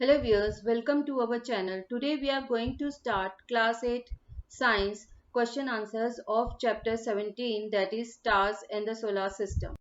Hello viewers, welcome to our channel. Today we are going to start class 8 science question answers of chapter 17, that is stars and the solar system.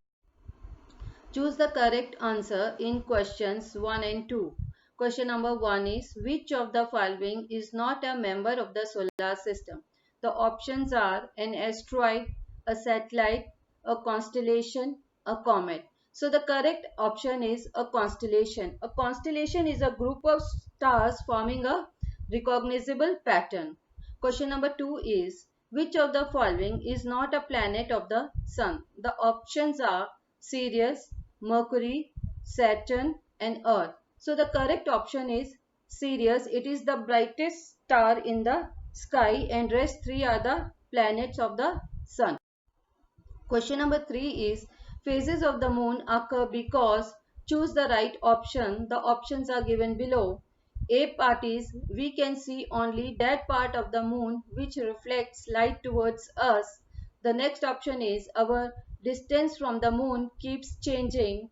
Choose the correct answer in questions 1 and 2. Question number 1 is, which of the following is not a member of the solar system? The options are an asteroid, a satellite, a constellation, a comet. So the correct option is a constellation. A constellation is a group of stars forming a recognizable pattern. Question number 2 is, which of the following is not a planet of the sun? The options are Sirius, Mercury, Saturn and Earth. So the correct option is Sirius. It is the brightest star in the sky and rest three are the planets of the sun. Question number 3 is, phases of the moon occur because, choose the right option. The options are given below. A part is, we can see only that part of the moon which reflects light towards us. The next option is, our distance from the moon keeps changing.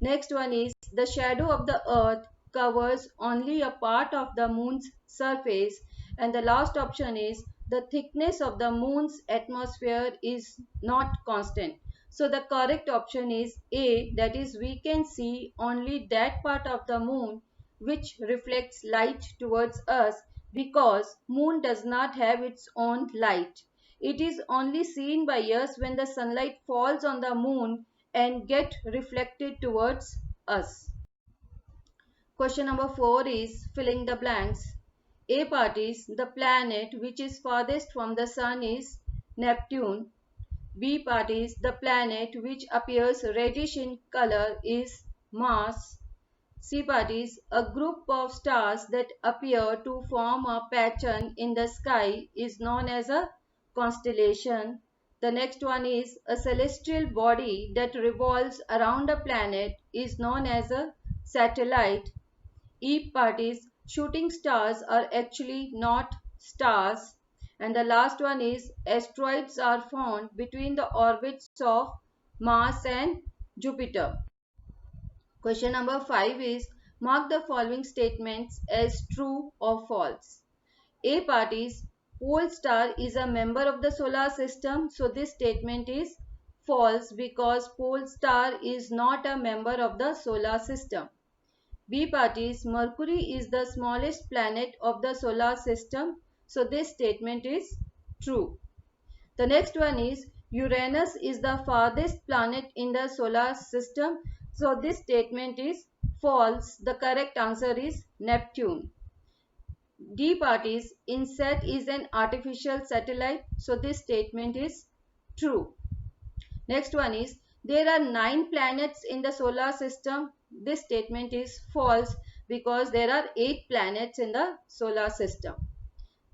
Next one is, the shadow of the earth covers only a part of the moon's surface. And the last option is, the thickness of the moon's atmosphere is not constant. So the correct option is A, that is we can see only that part of the moon which reflects light towards us, because moon does not have its own light. It is only seen by us when the sunlight falls on the moon and get reflected towards us. Question number 4 is filling the blanks. A part is, the planet which is farthest from the sun is Neptune. B part is, the planet which appears reddish in color is Mars. C part is, a group of stars that appear to form a pattern in the sky is known as a constellation. The next one is, a celestial body that revolves around a planet is known as a satellite. E part is, shooting stars are actually not stars. And the last one is, asteroids are found between the orbits of Mars and Jupiter. Question number 5 is, mark the following statements as true or false. A part is, pole star is a member of the solar system. So this statement is false because pole star is not a member of the solar system. B part is, Mercury is the smallest planet of the solar system. So this statement is true. The next one is, Uranus is the farthest planet in the solar system. So this statement is false. The correct answer is Neptune. D part is, INSAT is an artificial satellite. So this statement is true. Next one is, there are 9 planets in the solar system. This statement is false because there are 8 planets in the solar system.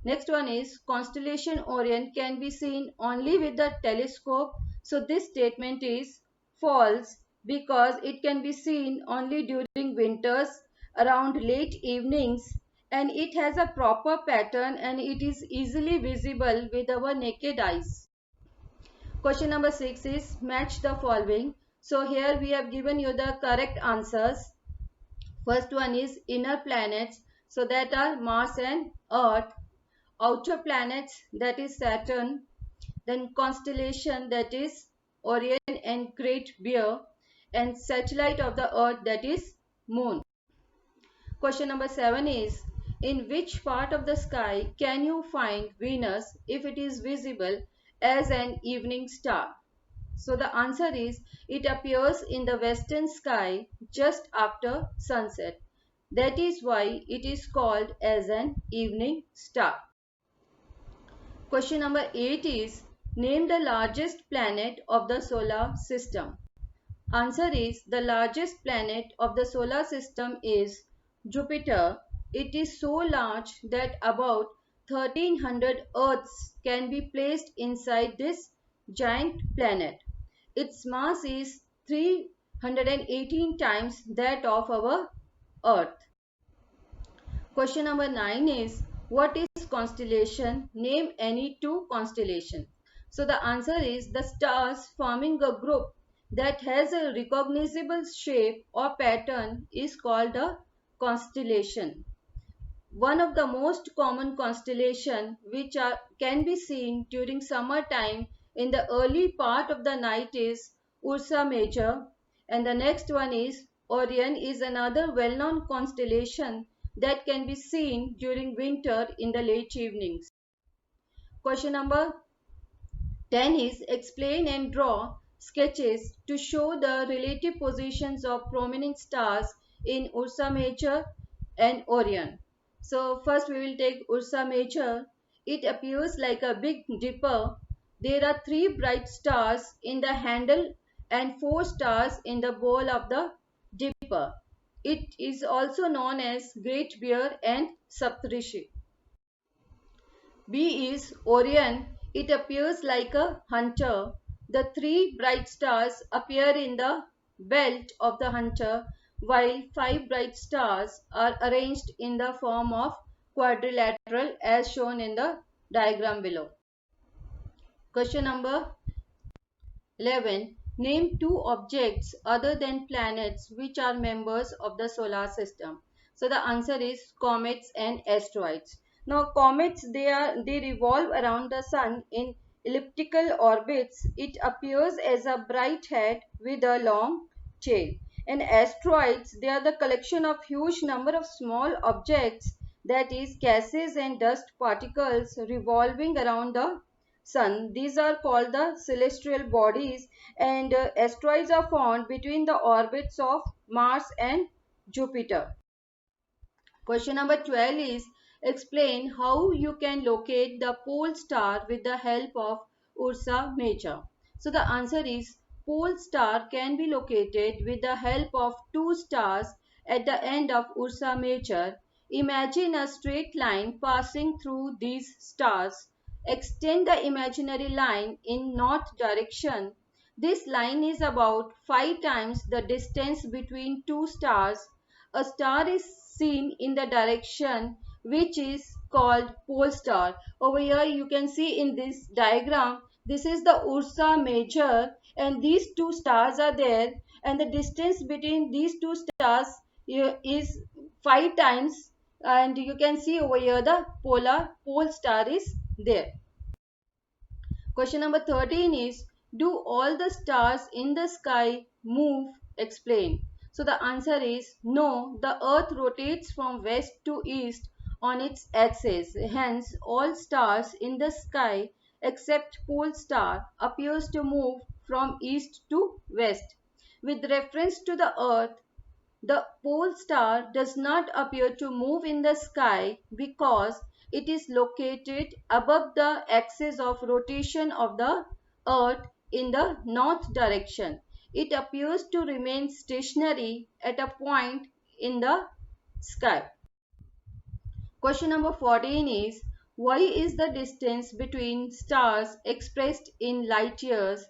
Next one is, constellation Orion can be seen only with the telescope. So this statement is false because it can be seen only during winters around late evenings, and it has a proper pattern and it is easily visible with our naked eyes. Question number 6 is, match the following. So here we have given you the correct answers. First one is, inner planets, so that are Mars and Earth. Outer planets, that is Saturn. Then constellation, that is Orion and Great Bear. And satellite of the Earth, that is Moon. Question number 7 is, in which part of the sky can you find Venus if it is visible as an evening star? So the answer is, it appears in the western sky just after sunset. That is why it is called as an evening star. Question number 8 is, name the largest planet of the solar system. Answer is, the largest planet of the solar system is Jupiter. It is so large that about 1300 Earths can be placed inside this giant planet. Its mass is 318 times that of our Earth. Question number 9 is, what is constellation? Name any 2 constellations. So the answer is, the stars forming a group that has a recognizable shape or pattern is called a constellation. One of the most common constellation which can be seen during summertime in the early part of the night is Ursa Major, and the next one is Orion is another well-known constellation that can be seen during winter in the late evenings. Question number 10 is explain and draw sketches to show the relative positions of prominent stars in Ursa Major and Orion. So first we will take Ursa Major. It appears like a big dipper. There are 3 bright stars in the handle and 4 stars in the bowl of the dipper. It is also known as Great Bear and Saptarishi. B is Orion. It appears like a hunter. The 3 bright stars appear in the belt of the hunter, while 5 bright stars are arranged in the form of quadrilateral as shown in the diagram below. Question number 11. Name 2 objects other than planets which are members of the solar system. So the answer is comets and asteroids. Now comets, they revolve around the sun in elliptical orbits. It appears as a bright head with a long tail. And asteroids, they are the collection of huge number of small objects, that is gases and dust particles revolving around the sun. These are called the celestial bodies, and asteroids are found between the orbits of Mars and Jupiter. Question number 12 is explain how you can locate the pole star with the help of Ursa Major. So the answer is pole star can be located with the help of 2 stars at the end of Ursa Major. Imagine a straight line passing through these stars. Extend the imaginary line in north direction. This line is about 5 times the distance between 2 stars. A star is seen in the direction which is called pole star. Over here you can see in this diagram, this is the Ursa Major and these 2 stars are there, and the distance between these 2 stars is 5 times, and you can see over here the pole star is there. Question number 13 is do all the stars in the sky move? Explain. So the answer is no, the earth rotates from west to east on its axis. Hence all stars in the sky except pole star appears to move from east to west. With reference to the earth, the pole star does not appear to move in the sky because it is located above the axis of rotation of the earth in the north direction. It appears to remain stationary at a point in the sky. Question number 14 is why is the distance between stars expressed in light years?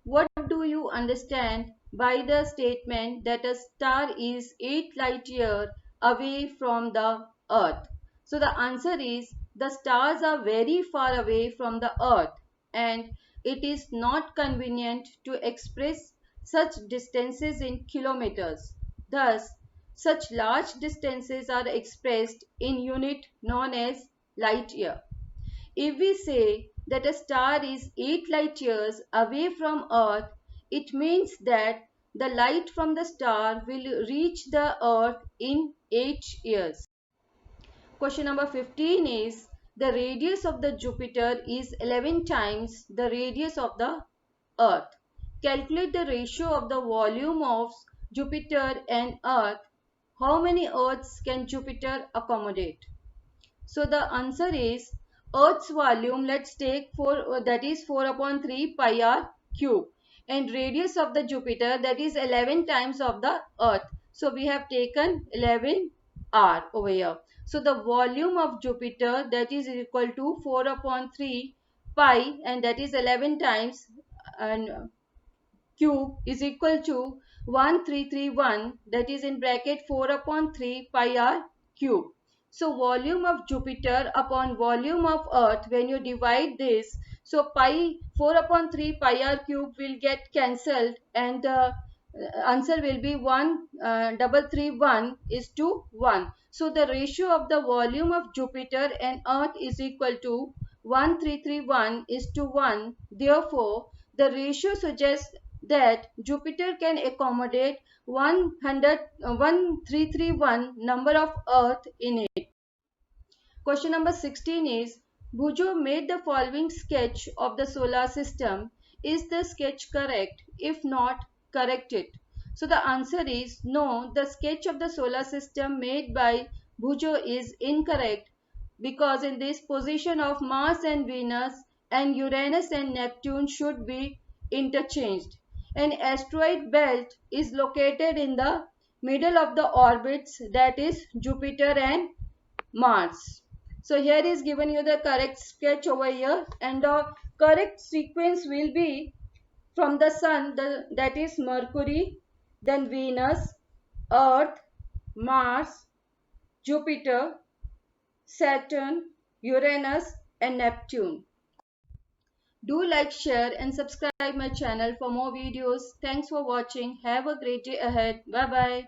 What do you understand by the statement that a star is 8 light years away from the earth? So the answer is the stars are very far away from the earth and it is not convenient to express such distances in kilometers. Thus, such large distances are expressed in unit known as light year. If we say that a star is 8 light years away from earth, it means that the light from the star will reach the earth in 8 years. Question number 15 is the radius of the Jupiter is 11 times the radius of the earth. Calculate the ratio of the volume of Jupiter and earth. How many earths can Jupiter accommodate? So the answer is earth's volume, let's take 4, that is 4 upon 3 pi r cube, and radius of the Jupiter, that is 11 times of the earth. So we have taken 11 r over here. So the volume of Jupiter, that is equal to 4 upon 3 pi, and that is 11 times, and cube is equal to 1331, that is in bracket 4 upon 3 pi r cube. So volume of Jupiter upon volume of earth, when you divide this, so pi 4 upon 3 pi r cube will get cancelled and the answer will be 1,331 is to 1. So the ratio of the volume of Jupiter and Earth is equal to 1,331 is to 1. Therefore, the ratio suggests that Jupiter can accommodate 1,331 number of Earth in it. Question number 16 is, Bujo made the following sketch of the solar system. Is the sketch correct? If not, correct it. So the answer is no, the sketch of the solar system made by Bujo is incorrect, because in this position of Mars and Venus and Uranus and Neptune should be interchanged. An asteroid belt is located in the middle of the orbits, that is Jupiter and Mars. So here is given you the correct sketch over here, and the correct sequence will be from the Sun, that is Mercury, then Venus, Earth, Mars, Jupiter, Saturn, Uranus and Neptune. Do like, share and subscribe my channel for more videos. Thanks for watching. Have a great day ahead. Bye bye.